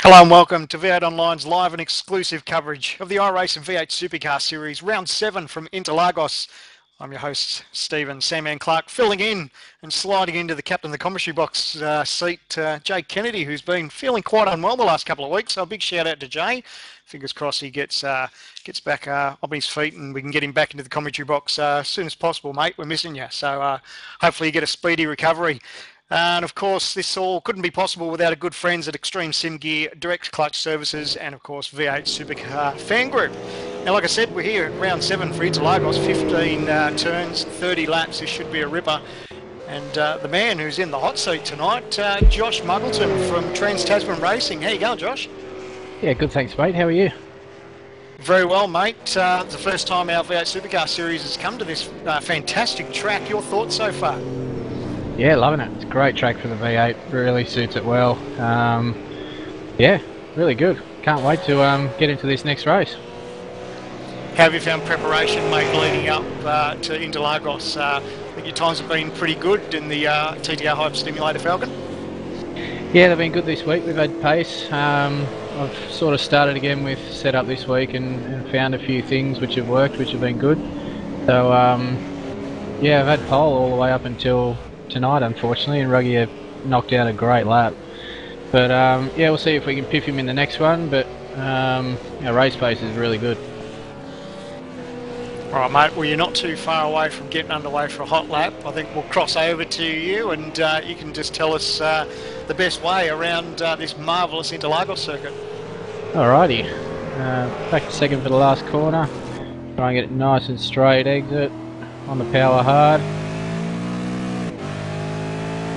Hello and welcome to V8 Online's live and exclusive coverage of the Iracing V8 Supercar Series, Round 7 from Interlagos. I'm your host, Stephen Sandman Clark, filling in and sliding into the captain of the commentary box seat, Jay Kennedy, who's been feeling quite unwell the last couple of weeks. So a big shout out to Jay. Fingers crossed he gets back on his feet and we can get him back into the commentary box as soon as possible, mate. We're missing you. So hopefully you get a speedy recovery. And of course, this all couldn't be possible without our good friends at Extreme Sim Gear, Direct Clutch Services, and of course V8 Supercar Fan Group. Now, like I said, we're here at round 7 for Interlagos, 15 turns, 30 laps. This should be a ripper. And the man who's in the hot seat tonight, Josh Muggleton from Trans-Tasman Racing. How you going, Josh? Yeah, good, thanks, mate. How are you? Very well, mate. It's the first time our V8 Supercar Series has come to this fantastic track. Your thoughts so far? Yeah, loving it. It's a great track for the V8. Really suits it well. Yeah, really good. Can't wait to get into this next race. How have you found preparation, mate, leading up to Interlagos? I think your times have been pretty good in the TTR Hype Stimulator Falcon. Yeah, they've been good this week. We've had pace. I've sort of started again with setup this week and found a few things which have worked, which have been good. So, yeah, I've had pole all the way up until tonight, unfortunately, and Ruggy have knocked out a great lap. But yeah, we'll see if we can piff him in the next one, but our race pace is really good. Alright, mate, well, you're not too far away from getting underway for a hot lap. I think we'll cross over to you and you can just tell us the best way around this marvellous Interlagos circuit. Alrighty, back to second for the last corner. Try and get it nice and straight exit on the power hard.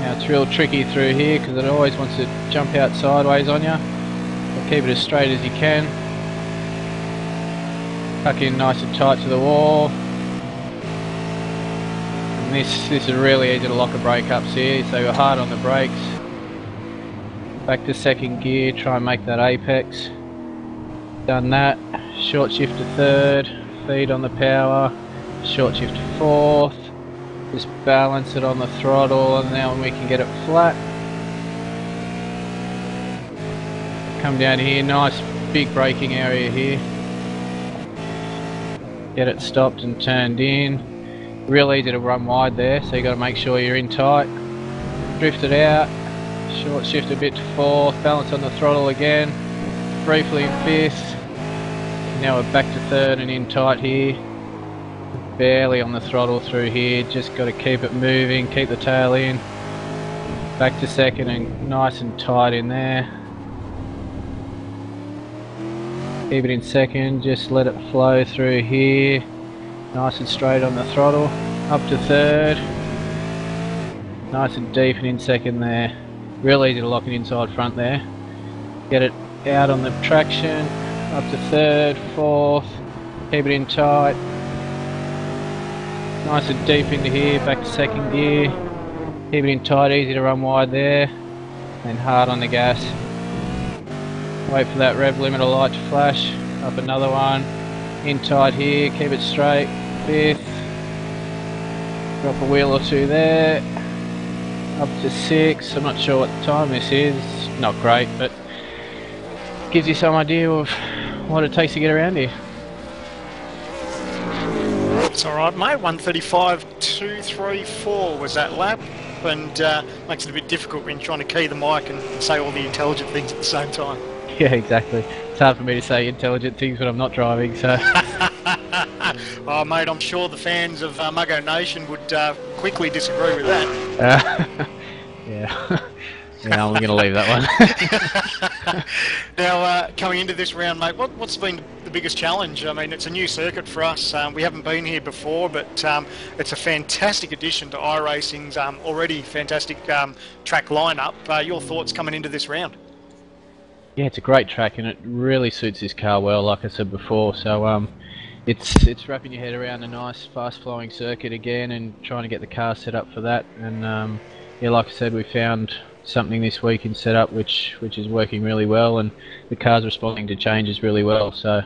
Now it's real tricky through here because it always wants to jump out sideways on you. So keep it as straight as you can. Tuck in nice and tight to the wall. And this is really easy to lock a brake ups here, so you're hard on the brakes. Back to second gear, try and make that apex. Done that. Short shift to third, feed on the power, short shift to fourth. Just balance it on the throttle and now we can get it flat. Come down here, nice big braking area here. Get it stopped and turned in. Real easy to run wide there, so you got to make sure you're in tight. Drift it out, short shift a bit to fourth, balance on the throttle again. Briefly in fifth. Now we're back to third and in tight here. Barely on the throttle through here, just got to keep it moving, keep the tail in. Back to second and nice and tight in there. Keep it in second, just let it flow through here. Nice and straight on the throttle. Up to third. Nice and deep and in second there. Real easy to lock it inside front there. Get it out on the traction. Up to third, fourth. Keep it in tight. Nice and deep into here, back to second gear. Keep it in tight, easy to run wide there. And hard on the gas. Wait for that rev limiter light to flash. Up another one. In tight here, keep it straight. Fifth. Drop a wheel or two there. Up to six. I'm not sure what time this is. Not great, but gives you some idea of what it takes to get around here. It's alright, mate. 1:35.234 was that lap, and makes it a bit difficult when you're trying to key the mic and say all the intelligent things at the same time. Yeah, exactly. It's hard for me to say intelligent things when I'm not driving, so... Oh, mate, I'm sure the fans of Muggo Nation would quickly disagree with that. Yeah. Yeah, I'm going to leave that one. Now, coming into this round, mate, what's been the biggest challenge? I mean, it's a new circuit for us. We haven't been here before, but it's a fantastic addition to Iracing's already fantastic track lineup. Your thoughts coming into this round? Yeah, it's a great track and it really suits this car well, like I said before. So it's wrapping your head around a nice, fast-flowing circuit again and trying to get the car set up for that. And yeah, like I said, we found something this week in setup which is working really well, and the car's responding to changes really well. So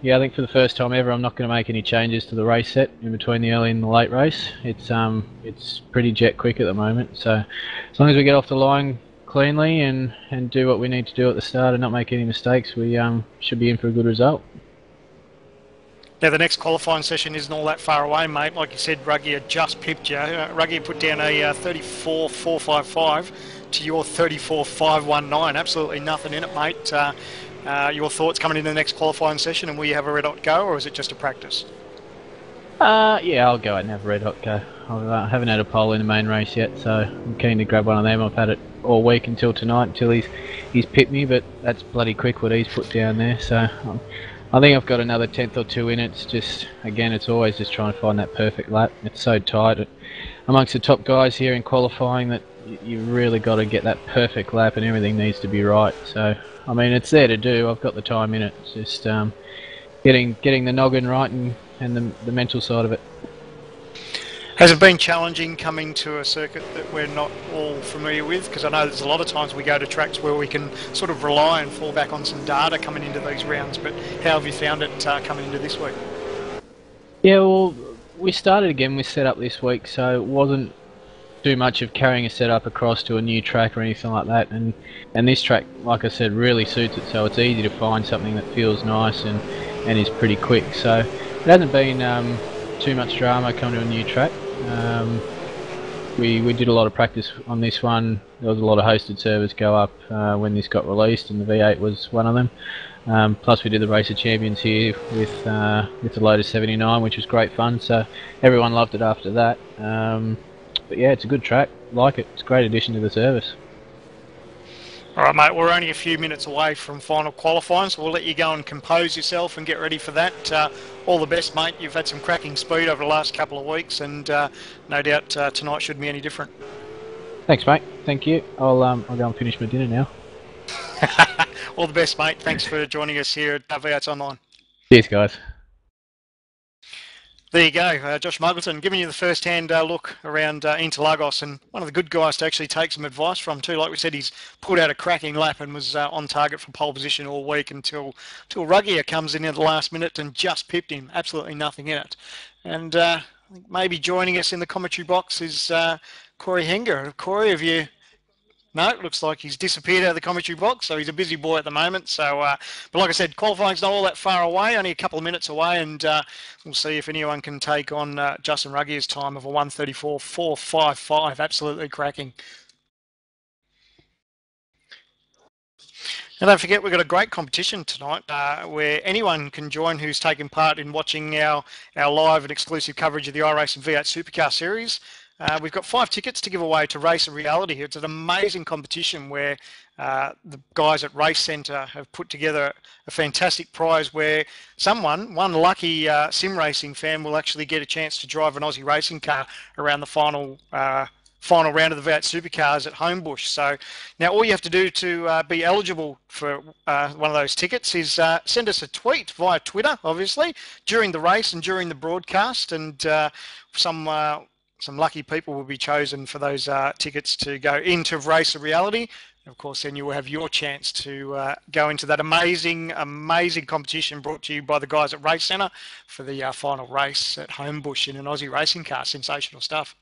yeah, I think for the first time ever I'm not going to make any changes to the race set in between the early and the late race. It's pretty jet quick at the moment, so as long as we get off the line cleanly and do what we need to do at the start and not make any mistakes, we should be in for a good result. Now, the next qualifying session isn't all that far away, mate. Like you said, Ruggie had just pipped you. Ruggie put down a 34.455 to your 34.519. Absolutely nothing in it, mate. Your thoughts coming into the next qualifying session, and will you have a red hot go, or is it just a practice? Yeah, I'll go out and have a red hot go. I haven't had a pole in the main race yet, so I'm keen to grab one of them. I've had it all week until tonight, until he's pipped me, but that's bloody quick what he's put down there. So I think I've got another tenth or two in it. It's just, again, it's always just trying to find that perfect lap. It's so tight amongst the top guys here in qualifying that you really got to get that perfect lap, and everything needs to be right. So I mean, it's there to do. I've got the time in it. It's just getting the noggin right and the mental side of it. Has it been challenging coming to a circuit that we're not all familiar with? Because I know there's a lot of times we go to tracks where we can sort of rely and fall back on some data coming into these rounds, but how have you found it coming into this week? Yeah, well, we started again with setup this week, so it wasn't too much of carrying a setup across to a new track or anything like that, and this track, like I said, really suits it, so it's easy to find something that feels nice and is pretty quick. So it hasn't been too much drama coming to a new track. We did a lot of practice on this one. There was a lot of hosted servers go up when this got released, and the V8 was one of them. Plus we did the Race of Champions here with the Lotus 79, which was great fun, so everyone loved it after that. But yeah, it's a good track, like it. It's a great addition to the service. All right, mate, we're only a few minutes away from final qualifying, so we'll let you go and compose yourself and get ready for that. All the best, mate. You've had some cracking speed over the last couple of weeks, and no doubt tonight shouldn't be any different. Thanks, mate. Thank you. I'll go and finish my dinner now. All the best, mate. Thanks for joining us here at v8sonline. Cheers, guys. There you go, Josh Muggleton giving you the first-hand look around Interlagos, and one of the good guys to actually take some advice from too. Like we said, he's pulled out a cracking lap and was on target for pole position all week until Ruggia comes in at the last minute and just pipped him. Absolutely nothing in it. And I think maybe joining us in the commentary box is Corey Henger. Corey, have you... No, it looks like he's disappeared out of the commentary box, so he's a busy boy at the moment. So, but like I said, qualifying's not all that far away, only a couple of minutes away, and we'll see if anyone can take on Justin Ruggia's time of a 1:34.455. Absolutely cracking. And don't forget, we've got a great competition tonight where anyone can join who's taken part in watching our live and exclusive coverage of the Iracing V8 Supercar Series. We've got 5 tickets to give away to Race of Reality here. It's an amazing competition where the guys at Race Centre have put together a fantastic prize where one lucky sim racing fan will actually get a chance to drive an Aussie racing car around the final round of the V8 Supercars at Homebush. So now all you have to do to be eligible for one of those tickets is send us a tweet via Twitter, obviously, during the race and during the broadcast, and some lucky people will be chosen for those tickets to go into Race of Reality. Of course, then you will have your chance to go into that amazing competition brought to you by the guys at Race Centre for the final race at Homebush in an Aussie racing car. Sensational stuff.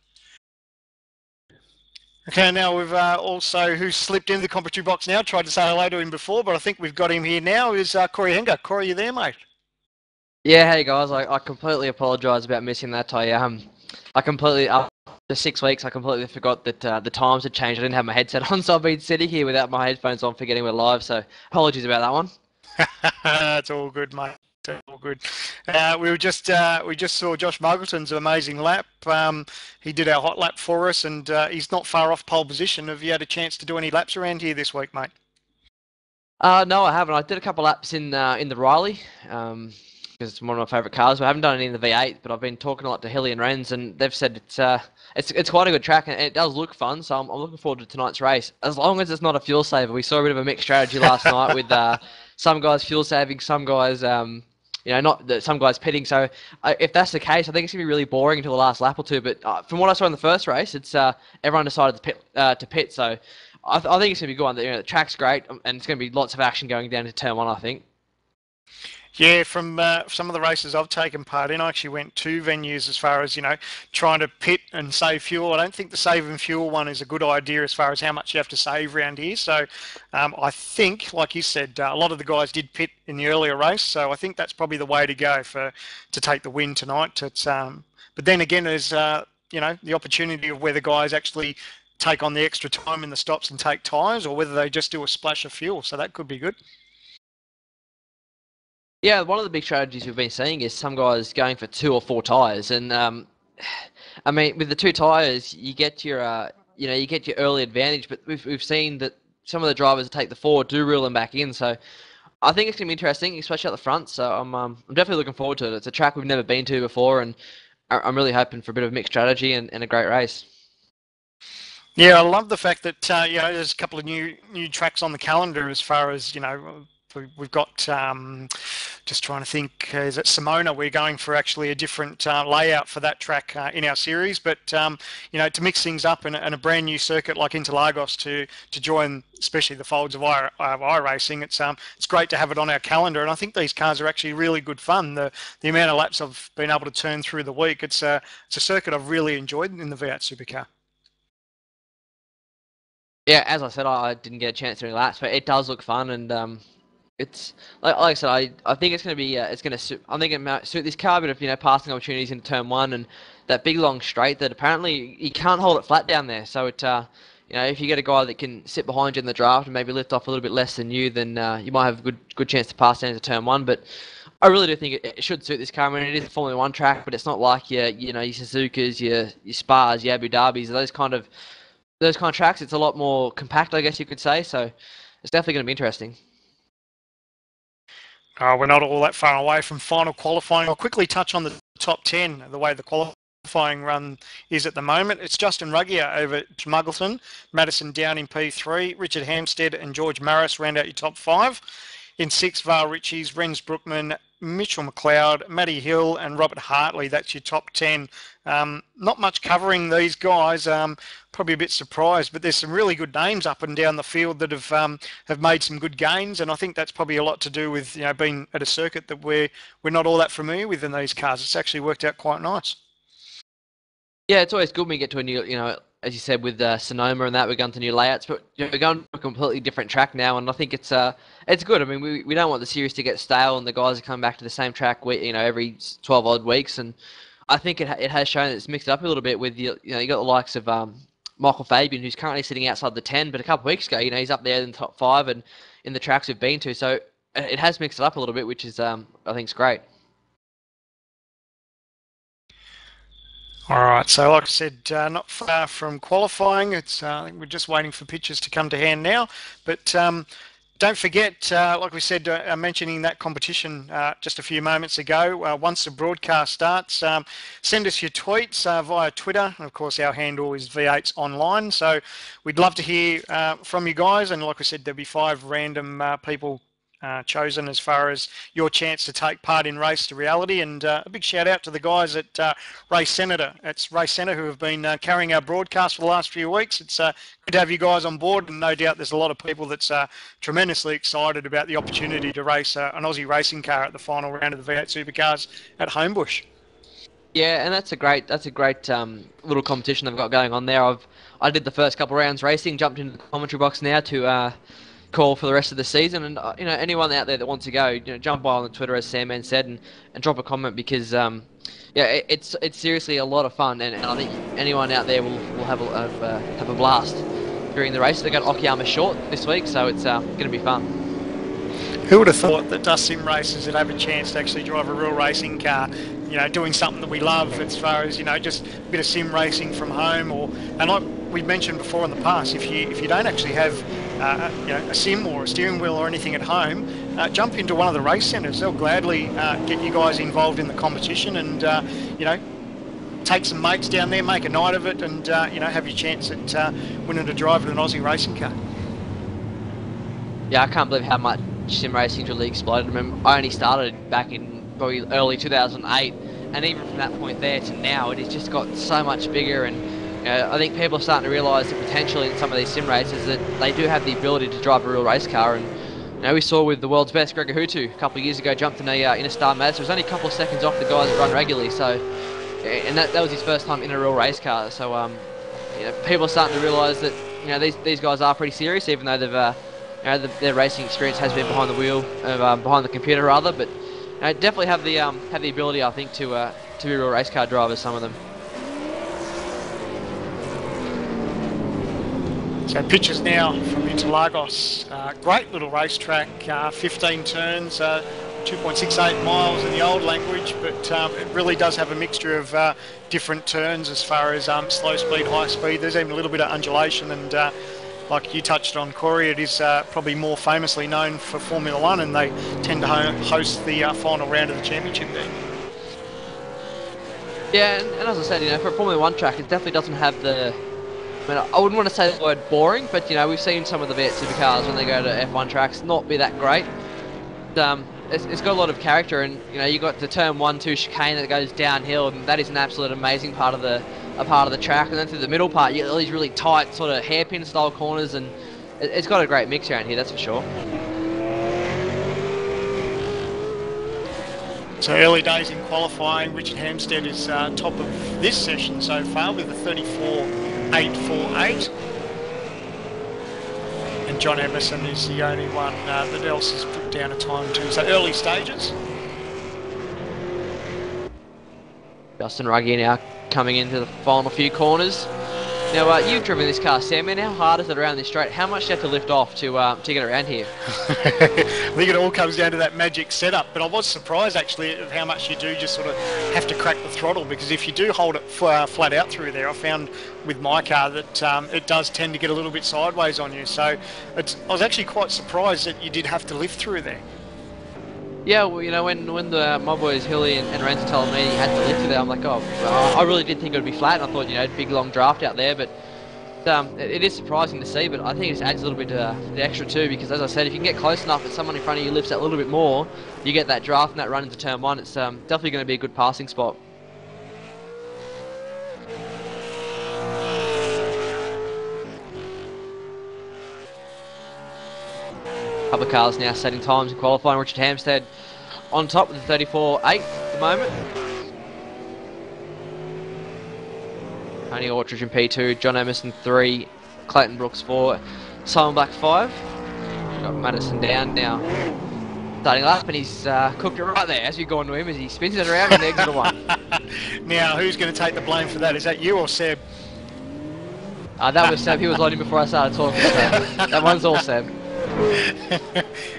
Okay, now we've also, who's slipped into the commentary box now, tried to say hello to him before, but I think we've got him here now, is Corey Henger. Corey, you there, mate? Yeah, hey guys, I completely apologise about missing that. I completely, after 6 weeks, I completely forgot that the times had changed. I didn't have my headset on, so I've been sitting here without my headphones on, forgetting we're live, so apologies about that one. It's all good, mate. It's all good. We just saw Josh Muggleton's amazing lap. He did our hot lap for us, and he's not far off pole position. Have you had a chance to do any laps around here this week, mate? No, I haven't. I did a couple laps in the Riley, because it's one of my favourite cars. I haven't done any in the V8, but I've been talking a lot to Hilly and Renz, and they've said it's quite a good track, and it does look fun, so I'm looking forward to tonight's race, as long as it's not a fuel saver. We saw a bit of a mixed strategy last night with some guys fuel saving, some guys, some guys pitting, so if that's the case, I think it's going to be really boring until the last lap or two, but from what I saw in the first race, it's everyone decided to pit, so I think it's going to be good. The track's great, and it's going to be lots of action going down to turn 1, I think. Yeah, from some of the races I've taken part in, I actually went 2 venues as far as, trying to pit and save fuel. I don't think the saving fuel one is a good idea as far as how much you have to save around here. So I think, like you said, a lot of the guys did pit in the earlier race. So I think that's probably the way to go to take the win tonight. But then again, there's, the opportunity of whether guys actually take on the extra time in the stops and take tyres, or whether they just do a splash of fuel. So that could be good. Yeah, one of the big strategies we've been seeing is some guys going for 2 or 4 tyres, and I mean, with the 2 tyres, you get your you get your early advantage. But we've seen that some of the drivers that take the 4 do reel them back in. So I think it's gonna be interesting, especially at the front. So I'm definitely looking forward to it. It's a track we've never been to before, and I'm really hoping for a bit of mixed strategy and a great race. Yeah, I love the fact that there's a couple of new tracks on the calendar as far as we've got. Just trying to think, is it Simona? We're going for actually a different layout for that track in our series, but to mix things up and a brand new circuit like Interlagos to join, especially the folds of Iracing, it's great to have it on our calendar. And I think these cars are actually really good fun. The amount of laps I've been able to turn through the week, it's a circuit I've really enjoyed in the V8 Supercar. Yeah, as I said, I didn't get a chance to do laps, but it does look fun, and it's like I said, I think it's going to be it's going to suit. I think it might suit this car, but if passing opportunities into turn 1 and that big long straight that apparently you can't hold it flat down there. So if you get a guy that can sit behind you in the draft and maybe lift off a little bit less than you, then you might have a good chance to pass down into turn 1. But I really do think it should suit this car. I mean, it is a Formula 1 track, but it's not like your Suzukas, your Spas, your Abu Dhabis, those kind of tracks. It's a lot more compact, I guess you could say. So it's definitely going to be interesting. We're not all that far away from final qualifying. I'll quickly touch on the top 10, the way the qualifying run is at the moment. It's Justin Ruggier over at Muggleton, Madison Down in P3, Richard Hampstead and George Maris round out your top 5. In 6, Val Ritchies, Renz Brookman, Mitchell McLeod, Matty Hill and Robert Hartley. That's your top 10. Not much covering these guys. Probably a bit surprised, but there's some really good names up and down the field that have made some good gains, and I think that's probably a lot to do with being at a circuit that we're not all that familiar with in these cars. It's actually worked out quite nice. Yeah, it's always good when we get to a new, as you said, with Sonoma and that, we're going to new layouts, but we're going to a completely different track now, and I think it's good. I mean, we don't want the series to get stale, and the guys are coming back to the same track, every 12 odd weeks, and I think it has shown that it's mixed it up a little bit with you got the likes of Michael Fabian, who's currently sitting outside the 10, but a couple of weeks ago, he's up there in the top 5 and in the tracks we've been to, so it has mixed it up a little bit, which is I think is great. All right, so like I said, not far from qualifying. It's I think we're just waiting for pictures to come to hand now. But don't forget, like we said, mentioning that competition just a few moments ago, once the broadcast starts, send us your tweets via Twitter. And of course, our handle is v8sonline. So we'd love to hear from you guys. And like I said, there'll be 5 random people chosen as far as your chance to take part in Race to Reality. And a big shout out to the guys at Race Senator. It's Race Centre who have been carrying our broadcast for the last few weeks. It's good to have you guys on board, and no doubt there's a lot of people that's tremendously excited about the opportunity to race an Aussie racing car at the final round of the V8 Supercars at Homebush. Yeah, and that's a great little competition they've got going on there. I did the first couple of rounds racing, jumped into the commentary box now to call for the rest of the season, and anyone out there that wants to go, jump by on the Twitter as Sandman said, and drop a comment, because it's seriously a lot of fun, and I think anyone out there will have a blast during the race. They got Okayama Short this week, so it's going to be fun. Who would have thought that us sim racers would have a chance to actually drive a real racing car, doing something that we love as far as, just a bit of sim racing from home, and like we mentioned before in the past, if you don't actually have a sim or a steering wheel or anything at home, jump into one of the race centres. They'll gladly get you guys involved in the competition, and take some mates down there, make a night of it, and have your chance at winning a drive in an Aussie racing car. Yeah, I can't believe how much sim racing really exploded. I remember I only started back in probably early 2008, and even from that point there to now, it has just got so much bigger. And I think people are starting to realise the potential in some of these sim races, that they do have the ability to drive a real race car. And Now we saw with the world's best Gregor Hutu a couple of years ago jumped in a Star Mazda. It was only a couple of seconds off the guys that run regularly. So, and that was his first time in a real race car. So you know, people are starting to realise that these guys are pretty serious, even though they've their racing experience has been behind the wheel, behind the computer rather. But definitely have the ability, I think, to be real race car drivers. Some of them. So pictures now from Interlagos. Great little racetrack, 15 turns, 2.68 miles in the old language, but it really does have a mixture of different turns as far as slow speed, high speed. There's even a little bit of undulation, and like you touched on, Corey, it is probably more famously known for Formula One, and they tend to host the final round of the championship there. Yeah, and as I said, for a Formula One track, it definitely doesn't have the... I mean, I wouldn't want to say the word boring, but we've seen some of the V8 Supercars when they go to F1 tracks not be that great. It's got a lot of character, and you got the turn 1-2 chicane that goes downhill, and that is an absolute amazing part of the track. And then through the middle part, you get all these really tight sort of hairpin style corners, and it's got a great mix around here, that's for sure. So early days in qualifying, Richard Hampstead is top of this session so far with a 34.848. And John Emerson is the only one that else has put down a time too. So early stages. Justin Ruggie now coming into the final few corners. Now, you've driven this car, Sam, and how hard is it around this straight? How much do you have to lift off to get around here? I think it all comes down to that magic setup, but I was surprised actually of how much you do just sort of have to crack the throttle, because if you do hold it flat out through there, I found with my car that it does tend to get a little bit sideways on you. So I was actually quite surprised that you did have to lift through there. Yeah, well, when my boys Hilly and Renz were telling me you had to lift through there, I'm like, oh, I really did think it would be flat, and I thought, big long draft out there, but it is surprising to see, but I think it just adds a little bit to the extra too, because as I said, if you can get close enough that someone in front of you lifts that little bit more, you get that draft and that run into turn 1, it's definitely going to be a good passing spot. Couple of cars now setting times in qualifying. Richard Hampstead on top with the 34.8 at the moment. Tony Ortridge in P2, John Emerson 3, Clayton Brooks 4, Simon Black 5. Got Madison down now. Starting up, and he's cooked it right there as we go on to him as he spins it around and exit 1. Now, who's going to take the blame for that? Is that you or Seb? That was Seb. He was loading before I started talking, so that one's all Seb.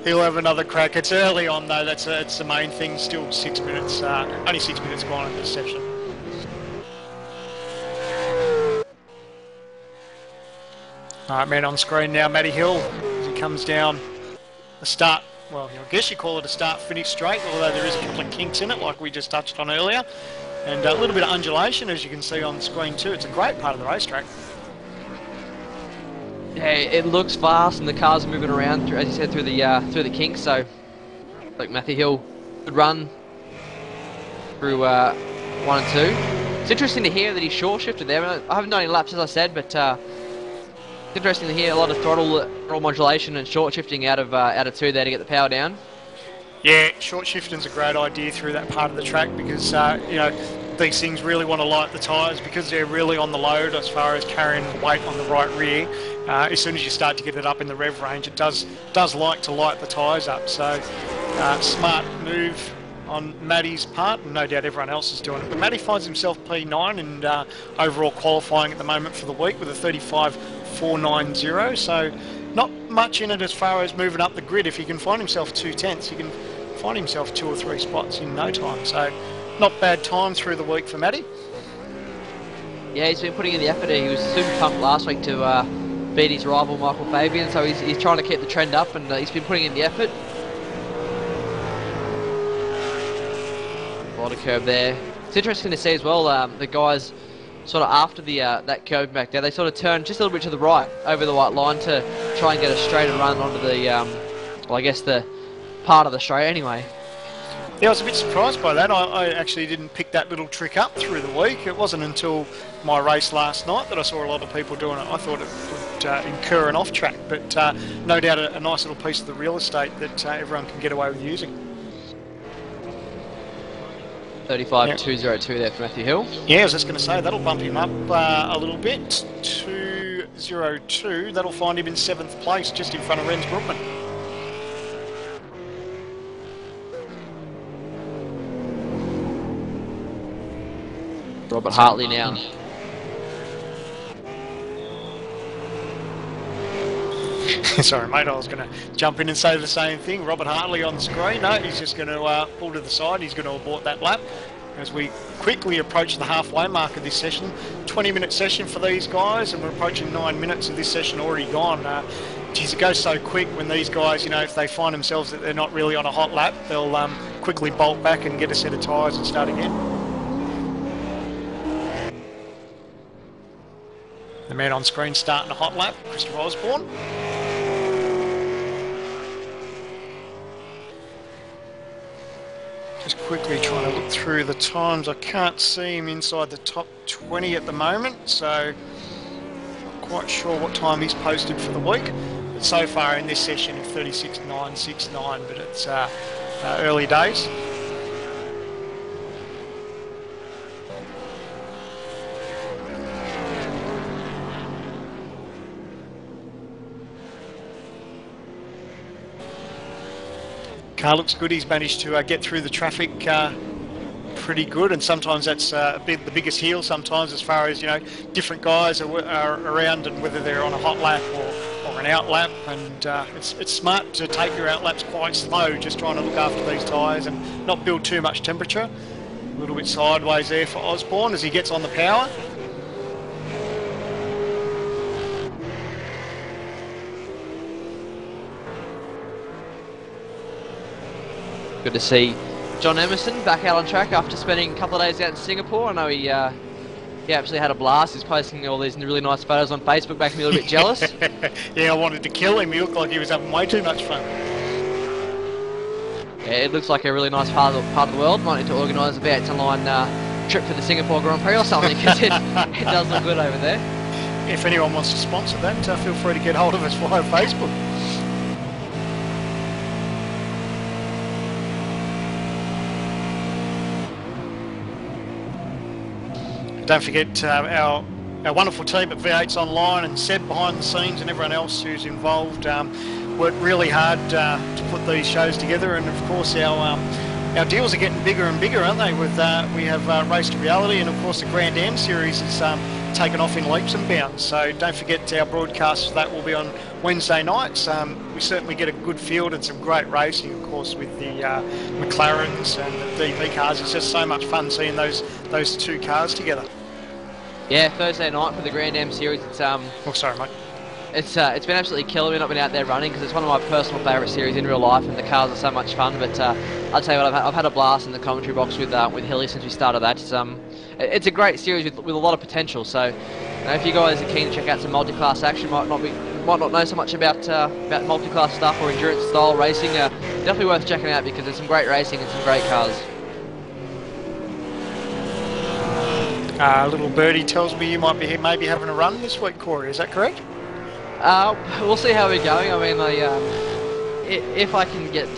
He'll have another crack. It's early on though, that's the main thing. Still 6 minutes, only 6 minutes gone in this session. Alright, man on screen now, Matty Hill, as he comes down the start, well, I guess you call it a start-finish straight, although there is a couple of kinks in it, like we just touched on earlier, and a little bit of undulation, as you can see on screen too. It's a great part of the racetrack. Yeah, it looks fast, and the cars are moving around, as you said, through the kinks. So, like Matthew Hill, good run through 1 and 2. It's interesting to hear that he short shifted there. I haven't done any laps, as I said, but it's interesting to hear a lot of throttle modulation and short shifting out of 2 there to get the power down. Yeah, short shifting's a great idea through that part of the track, because these things really want to light the tyres, because they're really on the load as far as carrying the weight on the right rear. As soon as you start to get it up in the rev range, it does like to light the tyres up. So smart move on Matty's part, and no doubt everyone else is doing it. But Matty finds himself P9 and overall qualifying at the moment for the week with a 35.490. So not much in it as far as moving up the grid. If he can find himself 2/10, he can find himself 2 or 3 spots in no time. So not bad time through the week for Matty. Yeah, he's been putting in the effort here. He was super pumped last week to beat his rival Michael Fabian, so he's trying to keep the trend up, and he's been putting in the effort. A lot of curve there. It's interesting to see as well, the guys sort of after the that curve back there, they sort of turn just a little bit to the right over the white line to try and get a straighter run onto the, well, I guess the part of the straight anyway. Yeah, I was a bit surprised by that. I actually didn't pick that little trick up through the week. It wasn't until my race last night that I saw a lot of people doing it. I thought it would incur an off-track, but no doubt a nice little piece of the real estate that everyone can get away with using. 35.202 there for Matthew Hill. Yeah, I was just going to say, that'll bump him up a little bit. 2.02, that'll find him in 7th place, just in front of Renz Brookman. Robert Hartley now. Sorry, mate, I was going to jump in and say the same thing. Robert Hartley on the screen. No, he's just going to pull to the side. He's going to abort that lap as we quickly approach the halfway mark of this session. 20-minute session for these guys, and we're approaching 9 minutes of this session already gone. Geez, it goes so quick when these guys, you know, if they find themselves that they're not really on a hot lap, they'll quickly bolt back and get a set of tyres and start again. The man on screen starting a hot lap, Christopher Osborne. Just quickly trying to look through the times. I can't see him inside the top 20 at the moment, so not quite sure what time he's posted for the week. But so far in this session, 36.969, but it's early days. Car looks good. He's managed to get through the traffic pretty good, and sometimes that's the biggest heel. Sometimes, as far as, you know, different guys are around, and whether they're on a hot lap or an out lap, and it's smart to take your out laps quite slow, just trying to look after these tyres and not build too much temperature. A little bit sideways there for Osborne as he gets on the power. Good to see John Emerson back out on track after spending a couple of days out in Singapore. I know he absolutely had a blast. He's posting all these really nice photos on Facebook, making me a little bit jealous. Yeah, I wanted to kill him. He looked like he was having way too much fun. Yeah, it looks like a really nice part of the world. Might need to organise a v8sonline trip for the Singapore Grand Prix or something, because it does look good over there. If anyone wants to sponsor that, feel free to get hold of us via Facebook. Don't forget our wonderful team at v8sonline and Seb behind the scenes and everyone else who's involved worked really hard to put these shows together, and of course our deals are getting bigger and bigger, aren't they? With we have Race to Reality, and of course the Grand Am series is taken off in leaps and bounds. So don't forget our broadcast for that will be on Wednesday nights. We certainly get a good field and some great racing, of course, with the McLarens and the DP cars. It's just so much fun seeing those two cars together. Yeah, Thursday night for the Grand Am series. It's Oh, sorry, mate. It's been absolutely killer. We've not been out there running because it's one of my personal favourite series in real life, and the cars are so much fun. But I'll tell you what, I've had a blast in the commentary box with Hilly since we started that. It's a great series with a lot of potential. So, you know, if you guys are keen to check out some multi-class action, might not know so much about multi-class stuff or endurance style racing, definitely worth checking out because there's some great racing and some great cars. Little birdie tells me you might be maybe having a run this week, Corey. Is that correct? We'll see how we're going. I mean, if I can get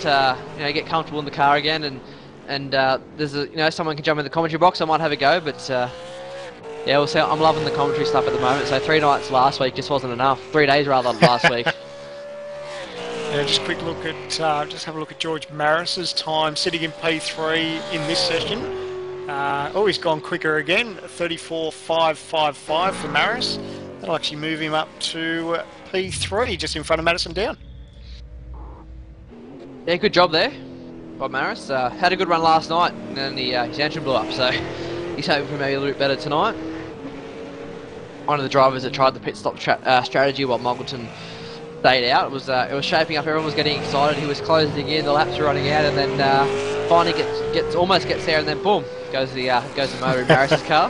comfortable in the car again, and there's someone can jump in the commentary box, I might have a go. But yeah, we'll see. I'm loving the commentary stuff at the moment. So 3 nights last week just wasn't enough. 3 days rather last week. Yeah, just quick look at just have a look at George Maris's time sitting in P3 in this session. He's gone quicker again. 34.555 for Maris. That'll actually move him up to P3, just in front of Madison Down. Yeah, good job there by Maris. Had a good run last night, and then his engine blew up, so he's hoping for maybe a little bit better tonight. One of the drivers that tried the pit stop strategy while Muggleton stayed out. It was shaping up. Everyone was getting excited. He was closing in. The laps were running out, and then finally almost gets there, and then boom goes the motor in Maris's car.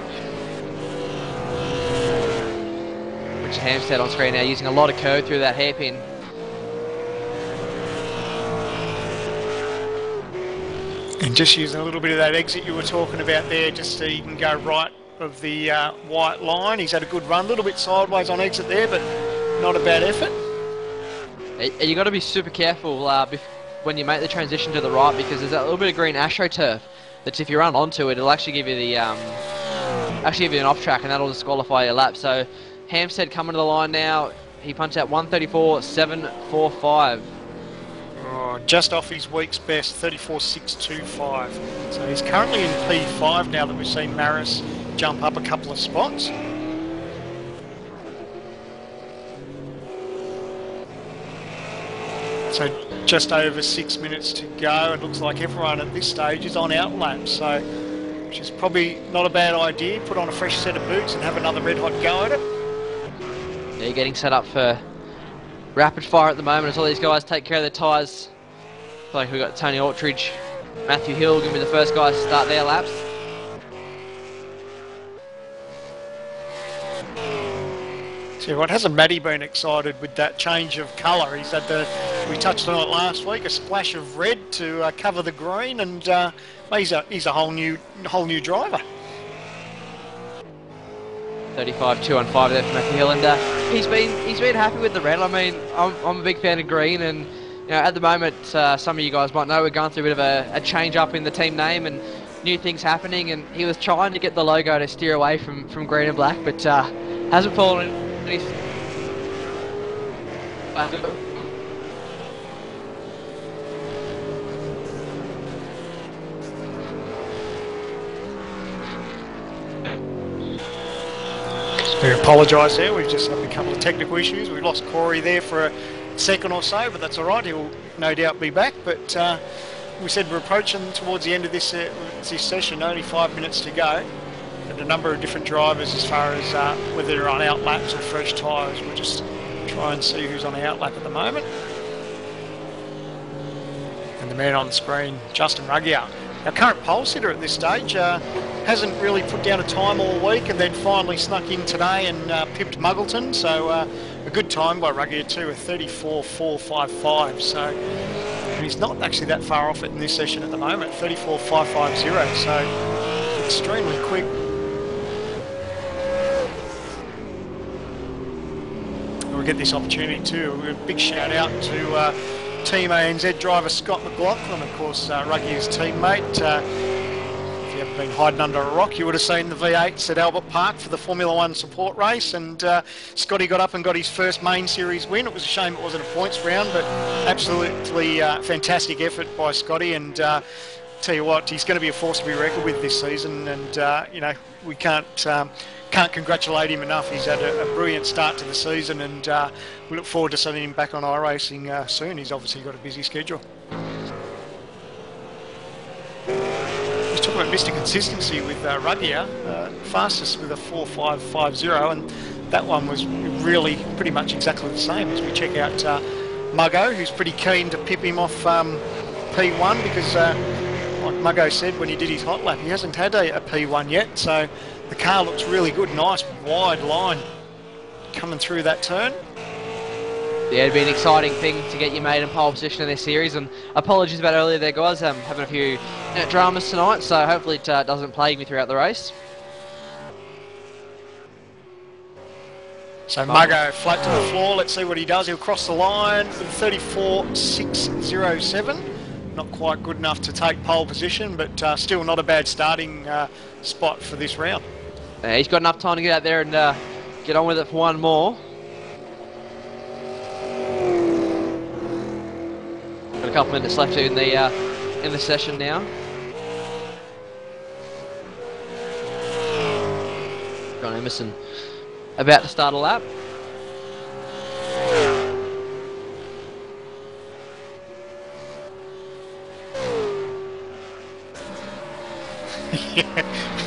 Richard Hampstead on screen now, using a lot of curve through that hairpin. And just using a little bit of that exit you were talking about there, just so you can go right of the white line. He's had a good run, a little bit sideways on exit there, but not a bad effort. You got to be super careful when you make the transition to the right, because there's that little bit of green AstroTurf that if you run onto it, it'll actually give you the an off track, and that'll disqualify your lap. So Hampstead coming to the line now. He punched out 134.745. Oh, just off his week's best, 34.625. So he's currently in P5 now that we've seen Maris jump up a couple of spots. So just over 6 minutes to go. It looks like everyone at this stage is on outlap, so which is probably not a bad idea. Put on a fresh set of boots and have another red hot go at it. Yeah, you're getting set up for rapid fire at the moment as all these guys take care of their tyres. Like we've got Tony Altridge, Matthew Hill going to be the first guys to start their laps. So what, hasn't Matty been excited with that change of colour? He's had we touched on it last week, a splash of red to cover the green, and he's a whole new driver. 35.215 there for Matthew Hill, and he's been happy with the red. I mean, I'm a big fan of green, and you know, at the moment, some of you guys might know we're going through a bit of a change up in the team name and new things happening, and he was trying to get the logo to steer away from green and black, but hasn't fallen. We apologise there, we've just had a couple of technical issues. We lost Corey there for a second or so, but that's all right, he'll no doubt be back. But we said we're approaching towards the end of this session, only 5 minutes to go. And a number of different drivers as far as whether they're on out laps or fresh tyres. We'll just try and see who's on the out lap at the moment. And the man on the screen, Justin Ruggier, our current pole sitter at this stage, hasn't really put down a time all week, and then finally snuck in today and pipped Muggleton. So a good time by Ruggier too, a 34.455. So and he's not actually that far off it in this session at the moment, 34.550. So extremely quick. We'll get this opportunity too. A big shout out to Team ANZ driver Scott McLaughlin, of course, Ruggie's teammate. If you haven't been hiding under a rock, you would have seen the V8s at Albert Park for the Formula One support race, and Scotty got up and got his first main series win. It was a shame it wasn't a points round, but absolutely fantastic effort by Scotty, and tell you what, he's going to be a force to be reckoned with this season, and you know, we can't congratulate him enough. He's had a brilliant start to the season, and we look forward to seeing him back on iRacing soon. He's obviously got a busy schedule. He's talking about Mr. Consistency with Ruggier, fastest with a 4.550, and that one was really pretty much exactly the same as we check out Muggo, who's pretty keen to pip him off P1 because like Muggo said when he did his hot lap, he hasn't had a P1 yet, so the car looks really good. Nice wide line coming through that turn. Yeah, it'd be an exciting thing to get your mate in pole position in this series, and apologies about earlier there, guys. Having a few dramas tonight, so hopefully it doesn't plague me throughout the race. So Muggo flat to the floor. Let's see what he does. He'll cross the line with 34.607. Not quite good enough to take pole position, but still not a bad starting spot for this round. He's got enough time to get out there and get on with it for one more. Got a couple minutes left in the session now. John Emerson about to start a lap.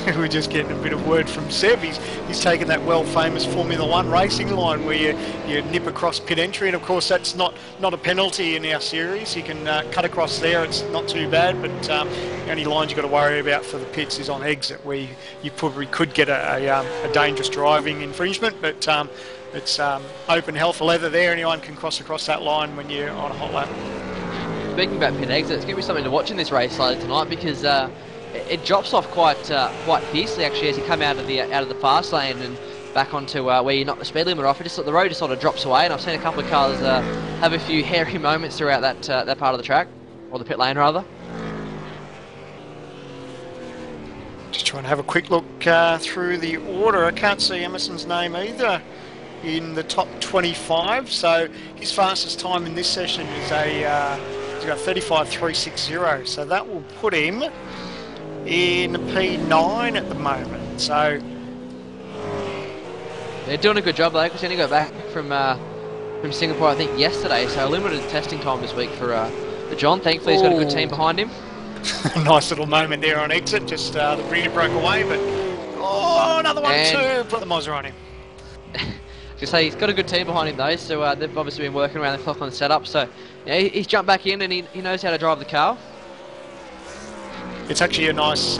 Yeah, we're just getting a bit of word from Seb. He's taken that well-famous Formula One racing line where you nip across pit entry, and of course that's not a penalty in our series. You can cut across there, it's not too bad, but the only lines you've got to worry about for the pits is on exit, where you probably could get a dangerous driving infringement, but it's open hell for leather there. Anyone can cross across that line when you're on a hot lap. speaking about pit exit, it's going to be something to watch in this race later tonight because it drops off quite fiercely actually as you come out of the fast lane and back onto where you knock the speed limit off. The road just sort of drops away, and I've seen a couple of cars have a few hairy moments throughout that part of the track, or the pit lane rather. Just trying to have a quick look through the order. I can't see Emerson's name either in the top 25, so his fastest time in this session is he's got 35.360, so that will put him in P9 at the moment. So they're doing a good job though, because he only got back from Singapore I think yesterday, so limited testing time this week for John. Thankfully he's got a good team behind him. Nice little moment there on exit, just the rear broke away, but another one too, put the Mazda on him. To say he's got a good team behind him though, so they've obviously been working around the clock on the setup, so yeah, he's jumped back in and he knows how to drive the car. It's actually a nice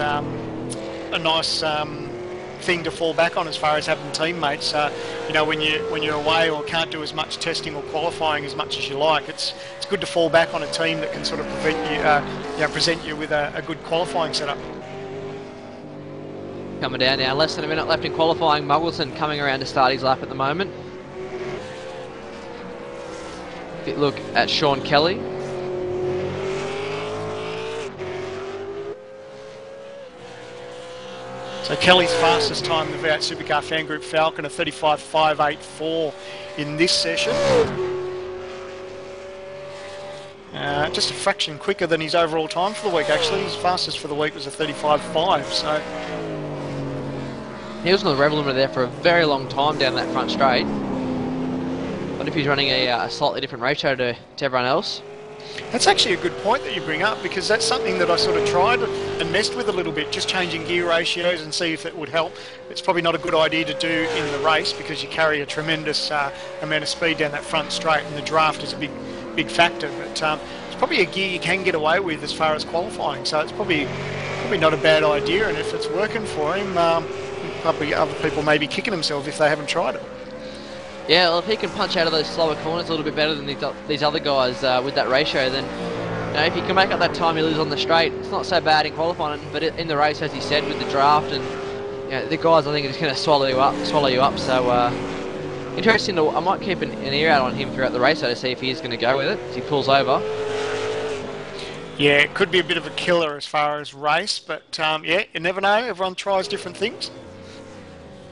thing to fall back on as far as having teammates. You know, when you're away or can't do as much testing or qualifying as much as you like, it's good to fall back on a team that can sort of present you with a good qualifying setup. Coming down now, less than a minute left in qualifying. Muggleton coming around to start his lap at the moment. Quick look at Sean Kelly. So Kelly's fastest time in the V8 Supercar Fan Group Falcon, a 35.584 in this session. Just a fraction quicker than his overall time for the week actually. His fastest for the week was a 35.5, so... He was on the rev limiter there for a very long time down that front straight. What if he's running a slightly different ratio to everyone else? That's actually a good point that you bring up, because that's something that I sort of tried and messed with a little bit, just changing gear ratios and see if it would help. It's probably not a good idea to do in the race because you carry a tremendous amount of speed down that front straight, and the draft is a big factor. But it's probably a gear you can get away with as far as qualifying, so it's probably not a bad idea, and if it's working for him, probably other people may be kicking themselves if they haven't tried it. Yeah, well, if he can punch out of those slower corners a little bit better than these other guys with that ratio, then if he can make up that time he loses on the straight, it's not so bad in qualifying. But in the race, as he said, with the draft and the guys, I think are just going to swallow you up. So interesting. I might keep an ear out on him throughout the race to see if he is going to go with it as he pulls over. Yeah, it could be a bit of a killer as far as race, but yeah, you never know. Everyone tries different things.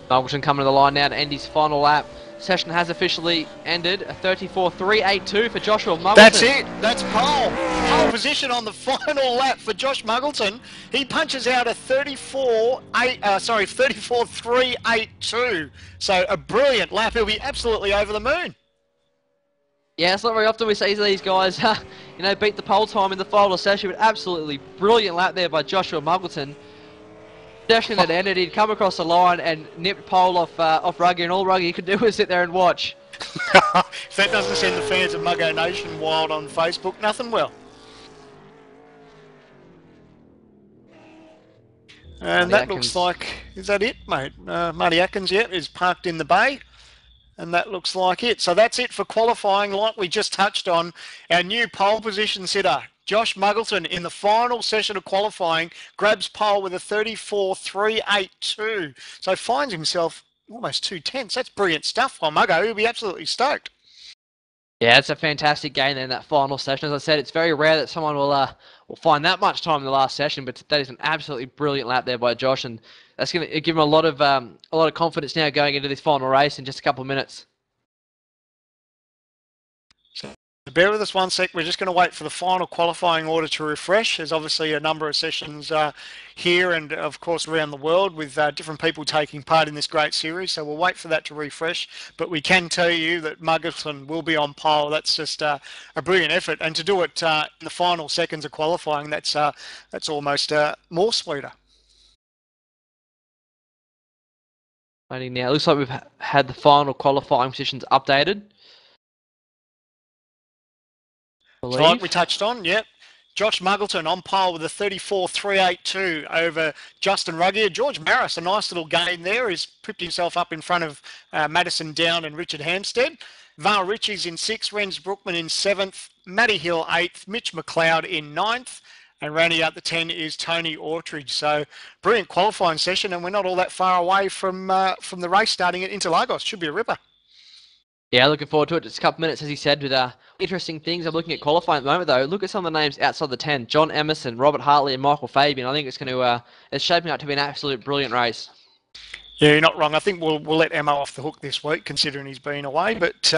Muggleton coming to the line now to end his final lap. Session has officially ended. A 34.382 for Joshua Muggleton. That's it. That's pole position on the final lap for Josh Muggleton. He punches out a 34.382. So a brilliant lap. He'll be absolutely over the moon. Yeah, it's not very often we see these guys, beat the pole time in the final session. But absolutely brilliant lap there by Joshua Muggleton. Session had ended, he'd come across the line and nipped pole off Ruggy, and all Ruggy could do was sit there and watch. If that doesn't send the fans of Muggo Nation wild on Facebook, nothing will. And that looks like, is that it, mate? Marty Atkins, yeah, is parked in the bay. And that looks like it. So that's it for qualifying. Like we just touched on, our new pole position sitter, Josh Muggleton, in the final session of qualifying, grabs pole with a 34.382. So finds himself almost 2/10. That's brilliant stuff for Muggo. He'll be absolutely stoked. Yeah, it's a fantastic game in that final session. As I said, it's very rare that someone will find that much time in the last session, but that is an absolutely brilliant lap there by Josh, and that's going to give him a lot of confidence now going into this final race in just a couple of minutes. Bear with us one sec. We're just going to wait for the final qualifying order to refresh. There's obviously a number of sessions here and, of course, around the world with different people taking part in this great series. So we'll wait for that to refresh. But we can tell you that Muggleton will be on pole. That's just a brilliant effort. And to do it in the final seconds of qualifying, that's almost more sweeter. Now, it looks like we've had the final qualifying positions updated. So like we touched on, yep. Josh Muggleton on pole with a 34.382 over Justin Ruggier. George Maris, a nice little gain there. He's pipped himself up in front of Madison Down and Richard Hampstead. Val Ritchie's in 6th, Renz Brookman in 7th, Matty Hill 8th, Mitch McLeod in 9th, and rounding out the 10 is Tony Autridge. So brilliant qualifying session, and we're not all that far away from the race starting at Interlagos. Should be a ripper. Yeah, looking forward to it. Just a couple minutes, as he said, with interesting things. I'm looking at qualifying at the moment, though. Look at some of the names outside the 10. John Emerson, Robert Hartley, and Michael Fabian. I think it's going to it's shaping up to be an absolute brilliant race. Yeah, you're not wrong. I think we'll let Emo off the hook this week, considering he's been away. But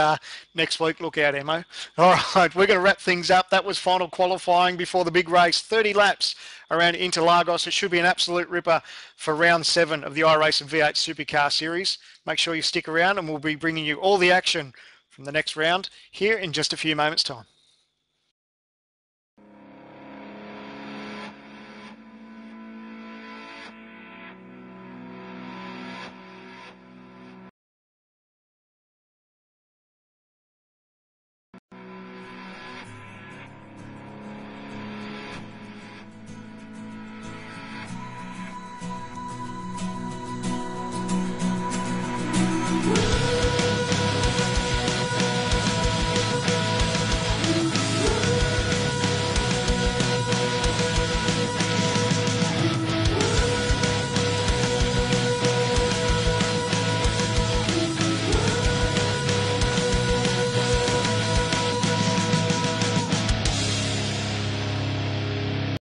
next week, look out, Emo. All right, we're going to wrap things up. That was final qualifying before the big race. 30 laps around Interlagos. It should be an absolute ripper for round 7 of the Iracing V8 Supercar Series. Make sure you stick around, and we'll be bringing you all the action from the next round here in just a few moments' time.